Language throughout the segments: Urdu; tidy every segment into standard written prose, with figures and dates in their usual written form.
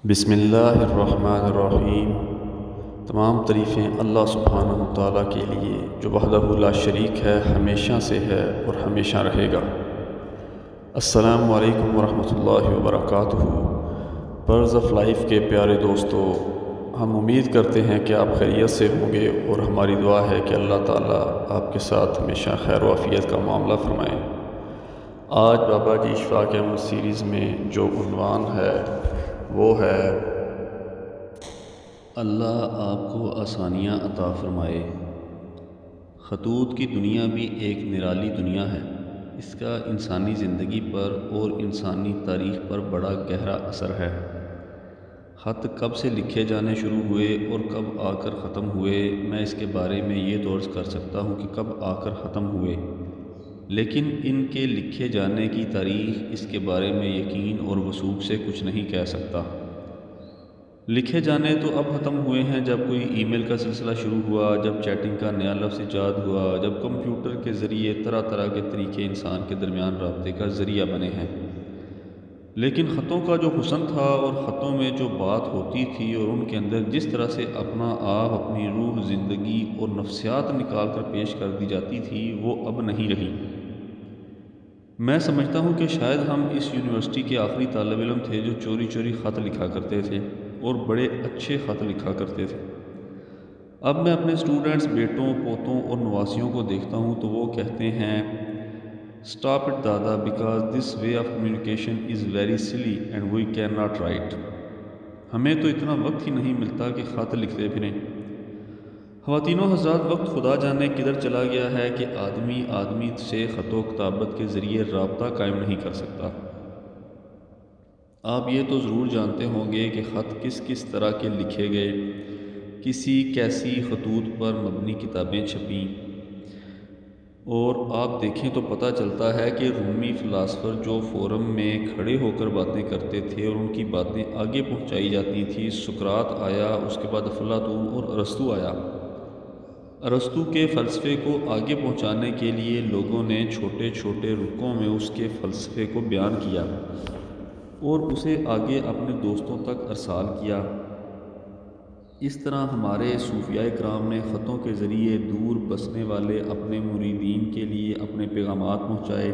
بسم اللہ الرحمن الرحیم۔ تمام تعریفیں اللہ سبحانہ و تعالیٰ کے لیے جو وحدہ لا شریک ہے، ہمیشہ سے ہے اور ہمیشہ رہے گا۔ السلام علیکم ورحمۃ اللہ وبرکاتہ۔ برز آف لائف کے پیارے دوستو، ہم امید کرتے ہیں کہ آپ خیریت سے ہوں گے اور ہماری دعا ہے کہ اللہ تعالیٰ آپ کے ساتھ ہمیشہ خیر و عافیت کا معاملہ فرمائے۔ آج بابا جی شفا کے عمل سیریز میں جو عنوان ہے وہ ہے اللہ آپ کو آسانیاں عطا فرمائے۔ خطوط کی دنیا بھی ایک نرالی دنیا ہے۔ اس کا انسانی زندگی پر اور انسانی تاریخ پر بڑا گہرا اثر ہے۔ خط کب سے لکھے جانے شروع ہوئے اور کب آ کر ختم ہوئے، میں اس کے بارے میں یہ درج کر سکتا ہوں کہ کب آ کر ختم ہوئے، لیکن ان کے لکھے جانے کی تاریخ اس کے بارے میں یقین اور وثوق سے کچھ نہیں کہہ سکتا۔ لکھے جانے تو اب ختم ہوئے ہیں جب کوئی ای میل کا سلسلہ شروع ہوا، جب چیٹنگ کا نیا لفظ ایجاد ہوا، جب کمپیوٹر کے ذریعے طرح طرح کے طریقے انسان کے درمیان رابطے کا ذریعہ بنے ہیں۔ لیکن خطوں کا جو حسن تھا اور خطوں میں جو بات ہوتی تھی اور ان کے اندر جس طرح سے اپنا آپ، اپنی روح، زندگی اور نفسیات نکال کر پیش کر دی جاتی تھی، وہ اب نہیں رہی۔ میں سمجھتا ہوں کہ شاید ہم اس یونیورسٹی کے آخری طالب علم تھے جو چوری چوری خط لکھا کرتے تھے اور بڑے اچھے خط لکھا کرتے تھے۔ اب میں اپنے اسٹوڈنٹس، بیٹوں، پوتوں اور نواسیوں کو دیکھتا ہوں تو وہ کہتے ہیں "Stop it دادا because this way of communication is very silly and we cannot write"۔ ہمیں تو اتنا وقت ہی نہیں ملتا کہ خط لکھتے پھریں۔ خواتین و حضرات، وقت خدا جانے کدھر چلا گیا ہے کہ آدمی سے خط و کتابت کے ذریعے رابطہ قائم نہیں کر سکتا۔ آپ یہ تو ضرور جانتے ہوں گے کہ خط کس کس طرح کے لکھے گئے، کیسی خطوط پر مبنی کتابیں چھپیں، اور آپ دیکھیں تو پتہ چلتا ہے کہ رومی فلاسفر جو فورم میں کھڑے ہو کر باتیں کرتے تھے اور ان کی باتیں آگے پہنچائی جاتی تھیں۔ سقراط آیا، اس کے بعد افلاطون اور ارسطو آیا۔ ارسطو کے فلسفے کو آگے پہنچانے کے لیے لوگوں نے چھوٹے چھوٹے رکوں میں اس کے فلسفے کو بیان کیا اور اسے آگے اپنے دوستوں تک ارسال کیا۔ اس طرح ہمارے صوفیاء کرام نے خطوں کے ذریعے دور بسنے والے اپنے مریدین کے لیے اپنے پیغامات پہنچائے۔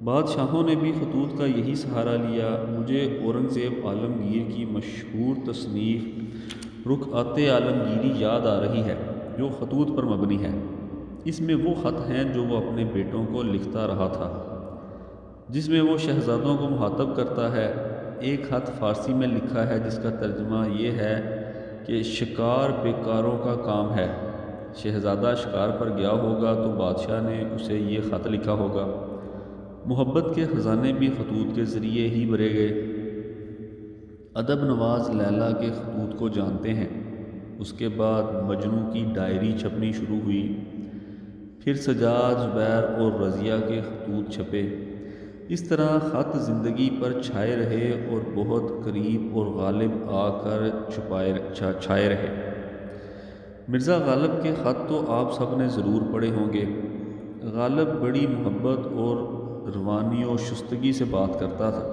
بادشاہوں نے بھی خطوط کا یہی سہارا لیا۔ مجھے اورنگزیب عالمگیر کی مشہور تصنیف رکعات عالمگیری یاد آ رہی ہے جو خطوط پر مبنی ہے۔ اس میں وہ خط ہیں جو وہ اپنے بیٹوں کو لکھتا رہا تھا، جس میں وہ شہزادوں کو مخاطب کرتا ہے۔ ایک خط فارسی میں لکھا ہے جس کا ترجمہ یہ ہے کہ شکار بیکاروں کا کام ہے۔ شہزادہ شکار پر گیا ہوگا تو بادشاہ نے اسے یہ خط لکھا ہوگا۔ محبت کے خزانے بھی خطوط کے ذریعے ہی بھرے گئے۔ ادب نواز لیلا کے خطوط کو جانتے ہیں۔ اس کے بعد مجنوں کی ڈائری چھپنی شروع ہوئی، پھر سجاد، زبیر اور رضیہ کے خطوط چھپے۔ اس طرح خط زندگی پر چھائے رہے اور بہت قریب اور غالب آ کر چھائے رہے۔ مرزا غالب کے خط تو آپ سب نے ضرور پڑھے ہوں گے۔ غالب بڑی محبت اور روانی و شستگی سے بات کرتا تھا۔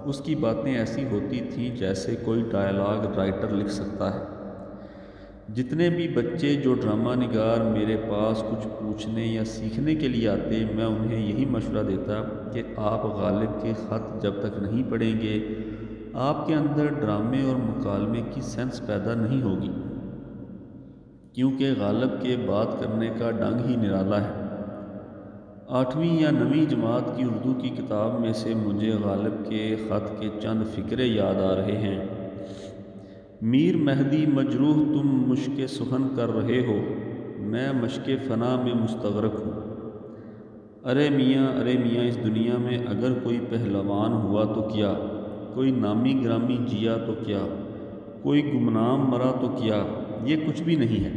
اس کی باتیں ایسی ہوتی تھیں جیسے کوئی ڈائلاگ رائٹر لکھ سکتا ہے۔ جتنے بھی بچے جو ڈرامہ نگار میرے پاس کچھ پوچھنے یا سیکھنے کے لیے آتے، میں انہیں یہی مشورہ دیتا کہ آپ غالب کے خط جب تک نہیں پڑھیں گے، آپ کے اندر ڈرامے اور مکالمے کی سینس پیدا نہیں ہوگی، کیونکہ غالب کے بات کرنے کا ڈھنگ ہی نرالا ہے۔ 8ویں یا 9ویں جماعت کی اردو کی کتاب میں سے مجھے غالب کے خط کے چند فقرے یاد آ رہے ہیں۔ میر مہدی مجروح تم مشق سخن کر رہے ہو، میں مشق فنا میں مستغرق ہوں۔ ارے میاں اس دنیا میں اگر کوئی پہلوان ہوا تو کیا، کوئی نامی گرامی جیا تو کیا، کوئی گمنام مرا تو کیا، یہ کچھ بھی نہیں ہے۔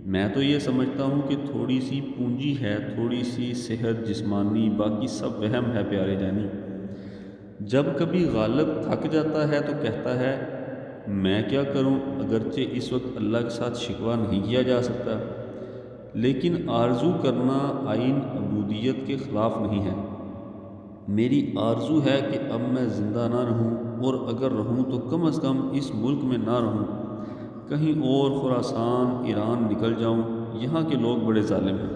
میں تو یہ سمجھتا ہوں کہ تھوڑی سی پونجی ہے، تھوڑی سی صحت جسمانی، باقی سب وہم ہے پیارے جانی۔ جب کبھی غالب تھک جاتا ہے تو کہتا ہے میں کیا کروں، اگرچہ اس وقت اللہ کے ساتھ شکوہ نہیں کیا جا سکتا، لیکن آرزو کرنا آئین عبودیت کے خلاف نہیں ہے۔ میری آرزو ہے کہ اب میں زندہ نہ رہوں، اور اگر رہوں تو کم از کم اس ملک میں نہ رہوں، کہیں اور خراسان ایران نکل جاؤں، یہاں کے لوگ بڑے ظالم ہیں۔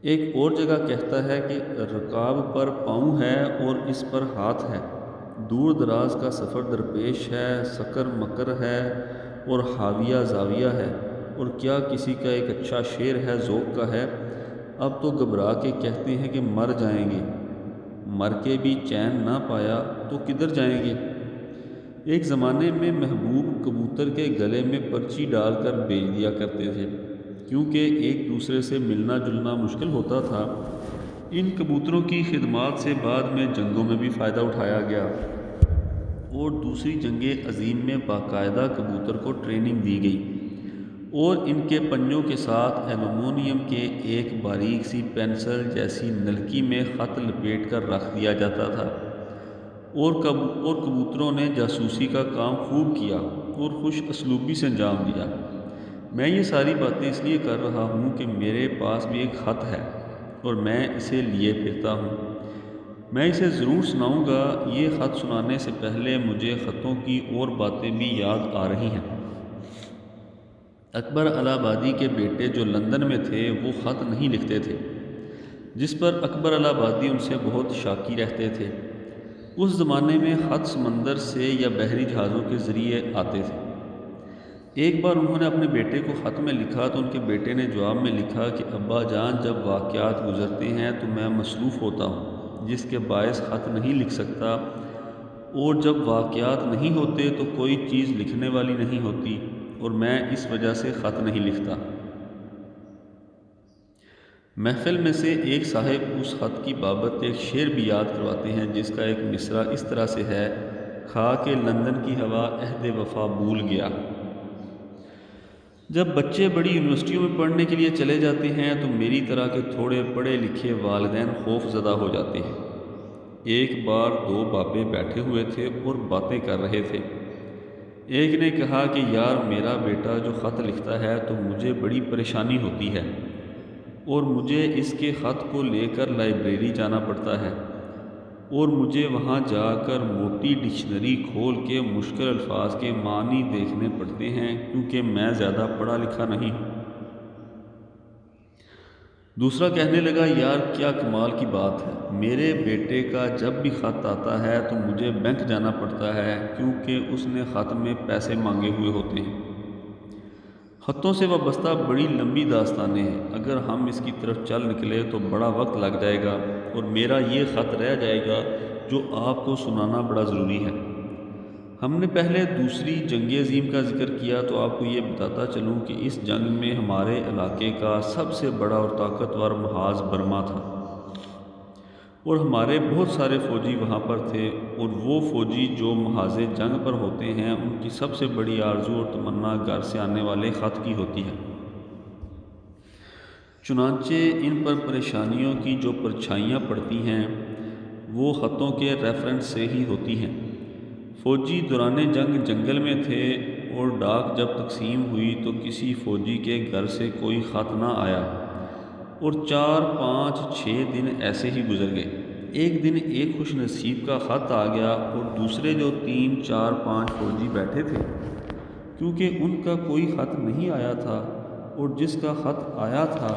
ایک اور جگہ کہتا ہے کہ رکاب پر پاؤں ہے اور اس پر ہاتھ ہے، دور دراز کا سفر درپیش ہے، سکر مکر ہے اور حاویہ زاویہ ہے، اور کیا کسی کا ایک اچھا شعر ہے، ذوق کا ہے، اب تو گھبرا کے کہتے ہیں کہ مر جائیں گے، مر کے بھی چین نہ پایا تو کدھر جائیں گے۔ ایک زمانے میں محبوب کبوتر کے گلے میں پرچی ڈال کر بیچ دیا کرتے تھے، کیونکہ ایک دوسرے سے ملنا جلنا مشکل ہوتا تھا۔ ان کبوتروں کی خدمات سے بعد میں جنگوں میں بھی فائدہ اٹھایا گیا، اور دوسری جنگ عظیم میں باقاعدہ کبوتر کو ٹریننگ دی گئی، اور ان کے پنجوں کے ساتھ ایلومینیم کے ایک باریک سی پینسل جیسی نلکی میں خط لپیٹ کر رکھ دیا جاتا تھا، اور کبوتروں نے جاسوسی کا کام خوب کیا اور خوش اسلوبی سے انجام دیا۔ میں یہ ساری باتیں اس لیے کر رہا ہوں کہ میرے پاس بھی ایک خط ہے، اور میں اسے لیے پھرتا ہوں۔ میں اسے ضرور سناؤں گا۔ یہ خط سنانے سے پہلے مجھے خطوں کی اور باتیں بھی یاد آ رہی ہیں۔ اکبر الہ آبادی کے بیٹے جو لندن میں تھے وہ خط نہیں لکھتے تھے، جس پر اکبر الہ آبادی ان سے بہت شاکی رہتے تھے۔ اس زمانے میں خط سمندر سے یا بحری جہازوں کے ذریعے آتے تھے۔ ایک بار انہوں نے اپنے بیٹے کو خط میں لکھا تو ان کے بیٹے نے جواب میں لکھا کہ ابا جان، جب واقعات گزرتے ہیں تو میں مصروف ہوتا ہوں، جس کے باعث خط نہیں لکھ سکتا، اور جب واقعات نہیں ہوتے تو کوئی چیز لکھنے والی نہیں ہوتی، اور میں اس وجہ سے خط نہیں لکھتا۔ محفل میں سے ایک صاحب اس خط کی بابت ایک شعر بھی یاد کرواتے ہیں، جس کا ایک مصرع اس طرح سے ہے: خاک لندن کی ہوا عہد وفا بھول گیا۔ جب بچے بڑی یونیورسٹیوں میں پڑھنے کے لیے چلے جاتے ہیں تو میری طرح کے تھوڑے پڑھے لکھے والدین خوف زدہ ہو جاتے ہیں۔ ایک بار دو بابے بیٹھے ہوئے تھے اور باتیں کر رہے تھے۔ ایک نے کہا کہ یار، میرا بیٹا جو خط لکھتا ہے تو مجھے بڑی پریشانی ہوتی ہے، اور مجھے اس کے خط کو لے کر لائبریری جانا پڑتا ہے، اور مجھے وہاں جا کر موٹی ڈکشنری کھول کے مشکل الفاظ کے معنی دیکھنے پڑتے ہیں، کیونکہ میں زیادہ پڑھا لکھا نہیں ہوں۔ دوسرا کہنے لگا، یار کیا کمال کی بات ہے، میرے بیٹے کا جب بھی خط آتا ہے تو مجھے بینک جانا پڑتا ہے، کیونکہ اس نے خط میں پیسے مانگے ہوئے ہوتے ہیں۔ خطوں سے وابستہ بڑی لمبی داستانیں ہیں، اگر ہم اس کی طرف چل نکلے تو بڑا وقت لگ جائے گا، اور میرا یہ خط رہ جائے گا جو آپ کو سنانا بڑا ضروری ہے۔ ہم نے پہلے دوسری جنگ عظیم کا ذکر کیا تو آپ کو یہ بتاتا چلوں کہ اس جنگ میں ہمارے علاقے کا سب سے بڑا اور طاقتور محاذ برما تھا، اور ہمارے بہت سارے فوجی وہاں پر تھے، اور وہ فوجی جو محاذ جنگ پر ہوتے ہیں ان کی سب سے بڑی آرزو اور تمنا گھر سے آنے والے خط کی ہوتی ہے۔ چنانچہ ان پر پریشانیوں کی جو پرچھائیاں پڑتی ہیں وہ خطوں کے ریفرنس سے ہی ہوتی ہیں۔ فوجی دوران جنگ جنگل میں تھے، اور ڈاک جب تقسیم ہوئی تو کسی فوجی کے گھر سے کوئی خط نہ آیا، اور 4-5-6 دن ایسے ہی گزر گئے۔ ایک دن ایک خوش نصیب کا خط آ گیا، اور دوسرے جو 3-4-5 فوجی بیٹھے تھے، کیونکہ ان کا کوئی خط نہیں آیا تھا، اور جس کا خط آیا تھا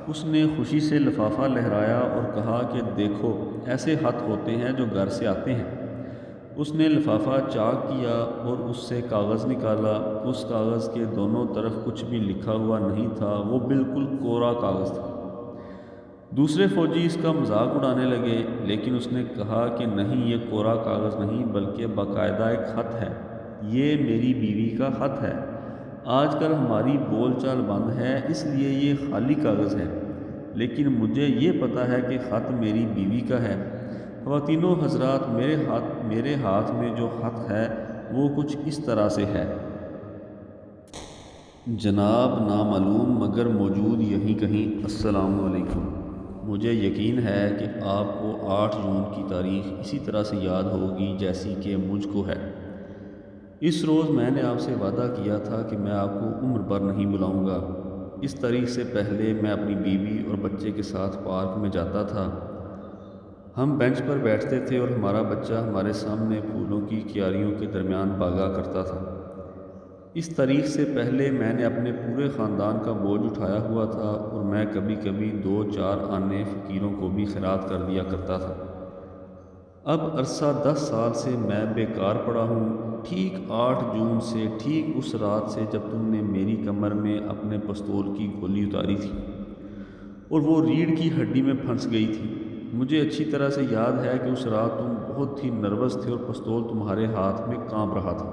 اس نے خوشی سے لفافہ لہرایا اور کہا کہ دیکھو، ایسے خط ہوتے ہیں جو گھر سے آتے ہیں۔ اس نے لفافہ چاک کیا اور اس سے کاغذ نکالا۔ اس کاغذ کے دونوں طرف کچھ بھی لکھا ہوا نہیں تھا، وہ بالکل کورا کاغذ تھا۔ دوسرے فوجی اس کا مذاق اڑانے لگے، لیکن اس نے کہا کہ نہیں، یہ کورا کاغذ نہیں بلکہ باقاعدہ ایک خط ہے، یہ میری بیوی کا خط ہے۔ آج کل ہماری بول چال بند ہے، اس لیے یہ خالی کاغذ ہے، لیکن مجھے یہ پتہ ہے کہ خط میری بیوی کا ہے۔ خواتین و حضرات، میرے ہاتھ میں جو خط ہے وہ کچھ اس طرح سے ہے: جناب نامعلوم مگر موجود یہیں کہیں، السلام علیکم۔ مجھے یقین ہے کہ آپ کو 8 جون کی تاریخ اسی طرح سے یاد ہوگی جیسی کہ مجھ کو ہے۔ اس روز میں نے آپ سے وعدہ کیا تھا کہ میں آپ کو عمر بھر نہیں بلاؤں گا۔ اس تاریخ سے پہلے میں اپنی بیوی اور بچے کے ساتھ پارک میں جاتا تھا۔ ہم بینچ پر بیٹھتے تھے اور ہمارا بچہ ہمارے سامنے پھولوں کی کیاریوں کے درمیان بھاگا کرتا تھا۔ اس تاریخ سے پہلے میں نے اپنے پورے خاندان کا بوجھ اٹھایا ہوا تھا، اور میں کبھی کبھی 2-4 آنے فقیروں کو بھی خیرات کر دیا کرتا تھا۔ اب عرصہ 10 سال سے میں بیکار پڑا ہوں، ٹھیک 8 جون سے، ٹھیک اس رات سے جب تم نے میری کمر میں اپنے پستول کی گولی اتاری تھی اور وہ ریڑھ کی ہڈی میں پھنس گئی تھی۔ مجھے اچھی طرح سے یاد ہے کہ اس رات تم بہت ہی نروس تھے اور پستول تمہارے ہاتھ میں کانپ رہا تھا۔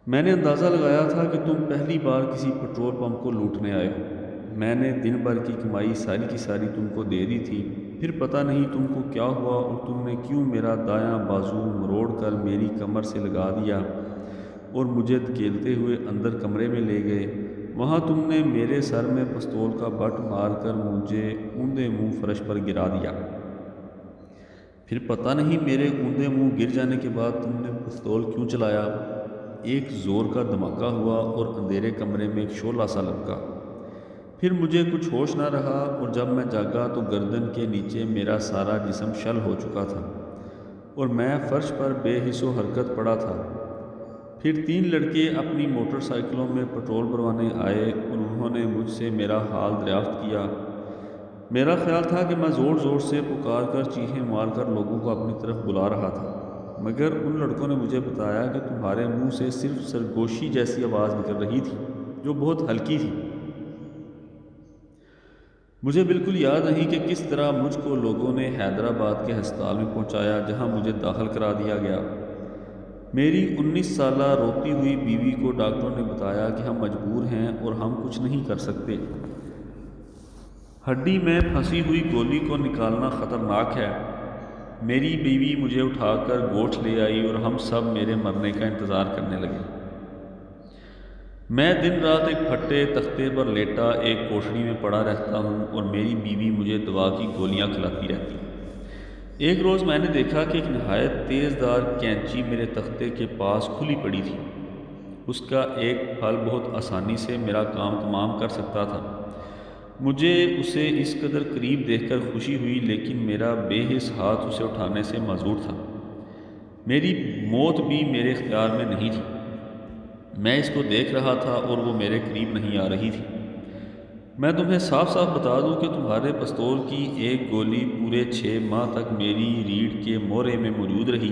میں نے اندازہ لگایا تھا کہ تم پہلی بار کسی پٹرول پمپ کو لوٹنے آئے ہو۔ میں نے دن بھر کی کمائی ساری کی ساری تم کو دے دی تھی، پھر پتہ نہیں تم کو کیا ہوا اور تم نے کیوں میرا دایاں بازو مروڑ کر میری کمر سے لگا دیا اور مجھے دھکیلتے ہوئے اندر کمرے میں لے گئے۔ وہاں تم نے میرے سر میں پستول کا بٹ مار کر مجھے اوندے منہ فرش پر گرا دیا۔ پھر پتہ نہیں میرے اوندے منہ گر جانے کے بعد تم نے پستول کیوں چلایا۔ ایک زور کا دھماکہ ہوا اور اندھیرے کمرے میں ایک شعلہ سا لپکا۔ پھر مجھے کچھ ہوش نہ رہا، اور جب میں جاگا تو گردن کے نیچے میرا سارا جسم شل ہو چکا تھا اور میں فرش پر بے حس و حرکت پڑا تھا۔ پھر 3 لڑکے اپنی موٹر سائیکلوں میں پٹرول بھروانے آئے اور انہوں نے مجھ سے میرا حال دریافت کیا۔ میرا خیال تھا کہ میں زور زور سے پکار کر چیخیں مار کر لوگوں کو اپنی طرف بلا رہا تھا، مگر ان لڑکوں نے مجھے بتایا کہ تمہارے منہ سے صرف سرگوشی جیسی آواز نکل رہی تھی جو بہت ہلکی تھی۔ مجھے بالکل یاد نہیں کہ کس طرح مجھ کو لوگوں نے حیدرآباد کے ہسپتال میں پہنچایا، جہاں مجھے داخل کرا دیا گیا۔ میری 19 سالہ روتی ہوئی بیوی کو ڈاکٹروں نے بتایا کہ ہم مجبور ہیں اور ہم کچھ نہیں کر سکتے۔ ہڈی میں پھنسی ہوئی گولی کو نکالنا خطرناک ہے۔ میری بیوی مجھے اٹھا کر گوٹھ لے آئی اور ہم سب میرے مرنے کا انتظار کرنے لگے۔ میں دن رات ایک پھٹے تختے پر لیٹا ایک کوٹڑی میں پڑا رہتا ہوں اور میری بیوی مجھے دوا کی گولیاں کھلاتی رہتی۔ ایک روز میں نے دیکھا کہ ایک نہایت تیز دار کینچی میرے تختے کے پاس کھلی پڑی تھی۔ اس کا ایک پھل بہت آسانی سے میرا کام تمام کر سکتا تھا۔ مجھے اسے اس قدر قریب دیکھ کر خوشی ہوئی، لیکن میرا بے حس ہاتھ اسے اٹھانے سے معذور تھا۔ میری موت بھی میرے اختیار میں نہیں تھی۔ میں اس کو دیکھ رہا تھا اور وہ میرے قریب نہیں آ رہی تھی۔ میں تمہیں صاف صاف بتا دوں کہ تمہارے پستول کی ایک گولی پورے 6 ماہ تک میری ریڑھ کے مورے میں موجود رہی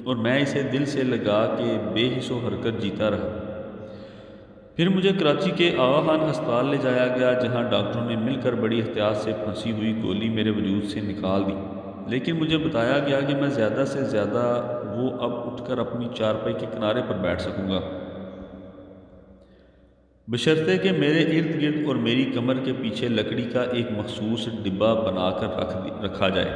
اور میں اسے دل سے لگا کے بے حس و حرکت جیتا رہا۔ پھر مجھے کراچی کے آغا خان ہسپتال لے جایا گیا، جہاں ڈاکٹروں نے مل کر بڑی احتیاط سے پھنسی ہوئی گولی میرے وجود سے نکال دی، لیکن مجھے بتایا گیا کہ میں زیادہ سے زیادہ وہ اب اٹھ کر اپنی چارپائی کے کنارے پر بیٹھ سکوں گا، بشرطے کہ میرے ارد گرد اور میری کمر کے پیچھے لکڑی کا ایک مخصوص ڈبہ بنا کر رکھا جائے۔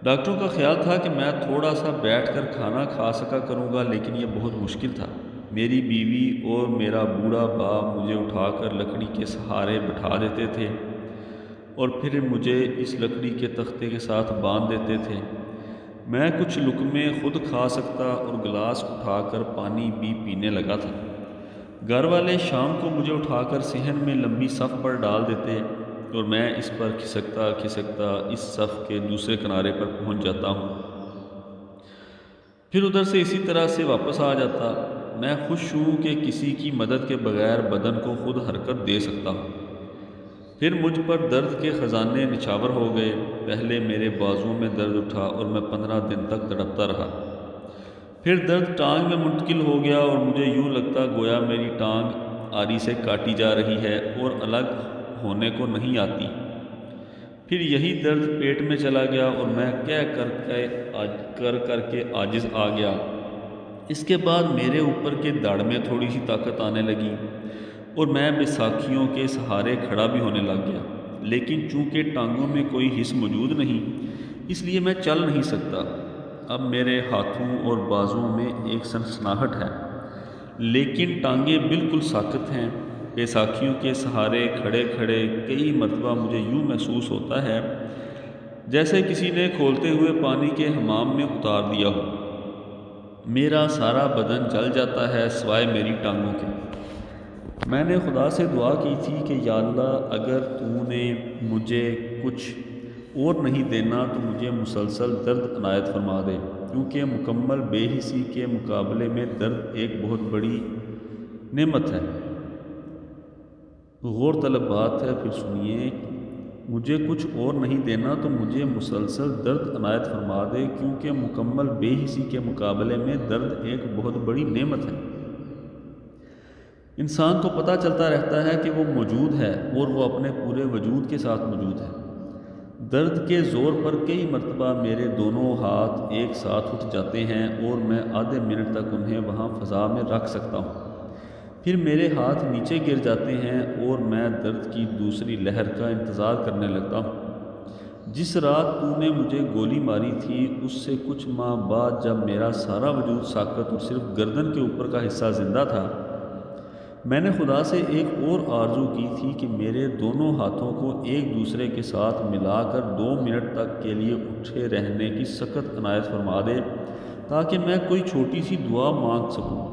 ڈاکٹروں کا خیال تھا کہ میں تھوڑا سا بیٹھ کر کھانا کھا سکا کروں گا، لیکن یہ بہت مشکل تھا۔ میری بیوی اور میرا بوڑھا باپ مجھے اٹھا کر لکڑی کے سہارے بٹھا دیتے تھے اور پھر مجھے اس لکڑی کے تختے کے ساتھ باندھ دیتے تھے۔ میں کچھ لقمے خود کھا سکتا اور گلاس اٹھا کر پانی بھی پینے لگا تھا۔ گھر والے شام کو مجھے اٹھا کر صحن میں لمبی صف پر ڈال دیتے اور میں اس پر کھسکتا کھسکتا اس صف کے دوسرے کنارے پر پہنچ جاتا ہوں، پھر ادھر سے اسی طرح سے واپس آ جاتا۔ میں خوش ہوں کہ کسی کی مدد کے بغیر بدن کو خود حرکت دے سکتا ہوں۔ پھر مجھ پر درد کے خزانے نچھاور ہو گئے۔ پہلے میرے بازوؤں میں درد اٹھا اور میں 15 دن تک تڑپتا رہا۔ پھر درد ٹانگ میں منتقل ہو گیا اور مجھے یوں لگتا گویا میری ٹانگ آری سے کاٹی جا رہی ہے اور الگ ہونے کو نہیں آتی۔ پھر یہی درد پیٹ میں چلا گیا اور میں کر کے عاجز آ گیا۔ اس کے بعد میرے اوپر کے داڑھ میں تھوڑی سی طاقت آنے لگی اور میں بیساکھیوں کے سہارے کھڑا بھی ہونے لگ گیا، لیکن چونکہ ٹانگوں میں کوئی حس موجود نہیں، اس لیے میں چل نہیں سکتا۔ اب میرے ہاتھوں اور بازوؤں میں ایک سنسناہٹ ہے، لیکن ٹانگیں بالکل ساکت ہیں۔ بیساکھیوں کے سہارے کھڑے کھڑے کئی مرتبہ مجھے یوں محسوس ہوتا ہے جیسے کسی نے کھولتے ہوئے پانی کے حمام میں اتار دیا ہو۔ میرا سارا بدن جل جاتا ہے سوائے میری ٹانگوں کے۔ میں نے خدا سے دعا کی تھی کہ یا اللہ، اگر تو نے مجھے کچھ اور نہیں دینا تو مجھے مسلسل درد عنایت فرما دے، کیونکہ مکمل بے حسی کے مقابلے میں درد ایک بہت بڑی نعمت ہے۔ غور طلب بات ہے، پھر سنیے۔ مجھے کچھ اور نہیں دینا تو مجھے مسلسل درد عنایت فرما دے، کیونکہ مکمل بے حسی کے مقابلے میں درد ایک بہت بڑی نعمت ہے۔ انسان کو پتہ چلتا رہتا ہے کہ وہ موجود ہے اور وہ اپنے پورے وجود کے ساتھ موجود ہے۔ درد کے زور پر کئی مرتبہ میرے دونوں ہاتھ ایک ساتھ اٹھ جاتے ہیں اور میں آدھے منٹ تک انہیں وہاں فضا میں رکھ سکتا ہوں، پھر میرے ہاتھ نیچے گر جاتے ہیں اور میں درد کی دوسری لہر کا انتظار کرنے لگتا ہوں۔ جس رات تو نے مجھے گولی ماری تھی، اس سے کچھ ماہ بعد جب میرا سارا وجود ساکت اور صرف گردن کے اوپر کا حصہ زندہ تھا، میں نے خدا سے ایک اور آرزو کی تھی کہ میرے دونوں ہاتھوں کو ایک دوسرے کے ساتھ ملا کر 2 منٹ تک کے لیے اٹھے رہنے کی سخت عنایت فرما دے، تاکہ میں کوئی چھوٹی سی دعا مانگ سکوں۔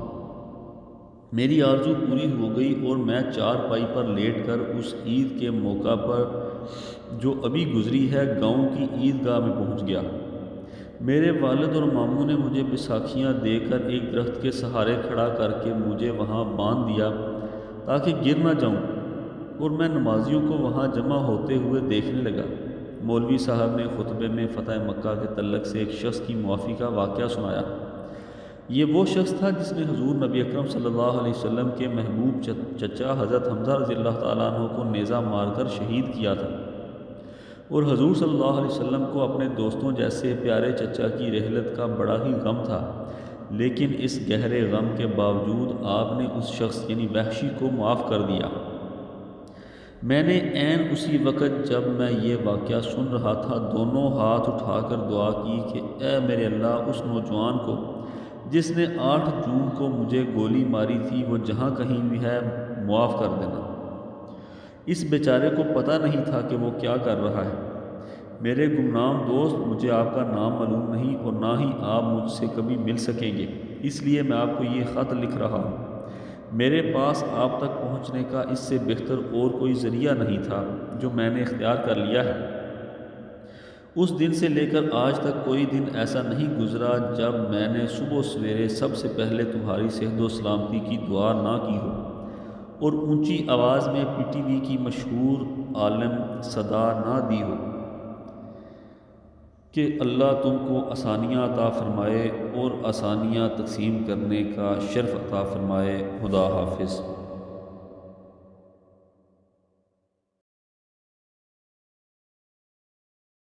میری آرزو پوری ہو گئی اور میں چارپائی پر لیٹ کر اس عید کے موقع پر جو ابھی گزری ہے گاؤں کی عیدگاہ میں پہنچ گیا۔ میرے والد اور ماموں نے مجھے بساکھیاں دے کر ایک درخت کے سہارے کھڑا کر کے مجھے وہاں باندھ دیا تاکہ گر نہ جاؤں، اور میں نمازیوں کو وہاں جمع ہوتے ہوئے دیکھنے لگا۔ مولوی صاحب نے خطبے میں فتح مکہ کے تعلق سے ایک شخص کی معافی کا واقعہ سنایا۔ یہ وہ شخص تھا جس نے حضور نبی اکرم صلی اللہ علیہ وسلم کے محبوب چچا حضرت حمزہ رضی اللہ تعالیٰ عنہ کو نیزہ مار کر شہید کیا تھا، اور حضور صلی اللہ علیہ وسلم کو اپنے دوستوں جیسے پیارے چچا کی رحلت کا بڑا ہی غم تھا، لیکن اس گہرے غم کے باوجود آپ نے اس شخص یعنی وحشی کو معاف کر دیا۔ میں نے عین اسی وقت جب میں یہ واقعہ سن رہا تھا دونوں ہاتھ اٹھا کر دعا کی کہ اے میرے اللہ، اس نوجوان کو جس نے 8 جون کو مجھے گولی ماری تھی، وہ جہاں کہیں بھی ہے معاف کر دینا۔ اس بیچارے کو پتہ نہیں تھا کہ وہ کیا کر رہا ہے۔ میرے گمنام دوست، مجھے آپ کا نام معلوم نہیں اور نہ ہی آپ مجھ سے کبھی مل سکیں گے، اس لیے میں آپ کو یہ خط لکھ رہا ہوں۔ میرے پاس آپ تک پہنچنے کا اس سے بہتر اور کوئی ذریعہ نہیں تھا، جو میں نے اختیار کر لیا ہے۔ اس دن سے لے کر آج تک کوئی دن ایسا نہیں گزرا جب میں نے صبح سویرے سب سے پہلے تمہاری صحت و سلامتی کی دعا نہ کی ہو اور اونچی آواز میں پی ٹی وی کی مشہور عالم صدا نہ دی ہو کہ اللہ تم کو آسانیاں عطا فرمائے اور آسانیاں تقسیم کرنے کا شرف عطا فرمائے۔ خدا حافظ۔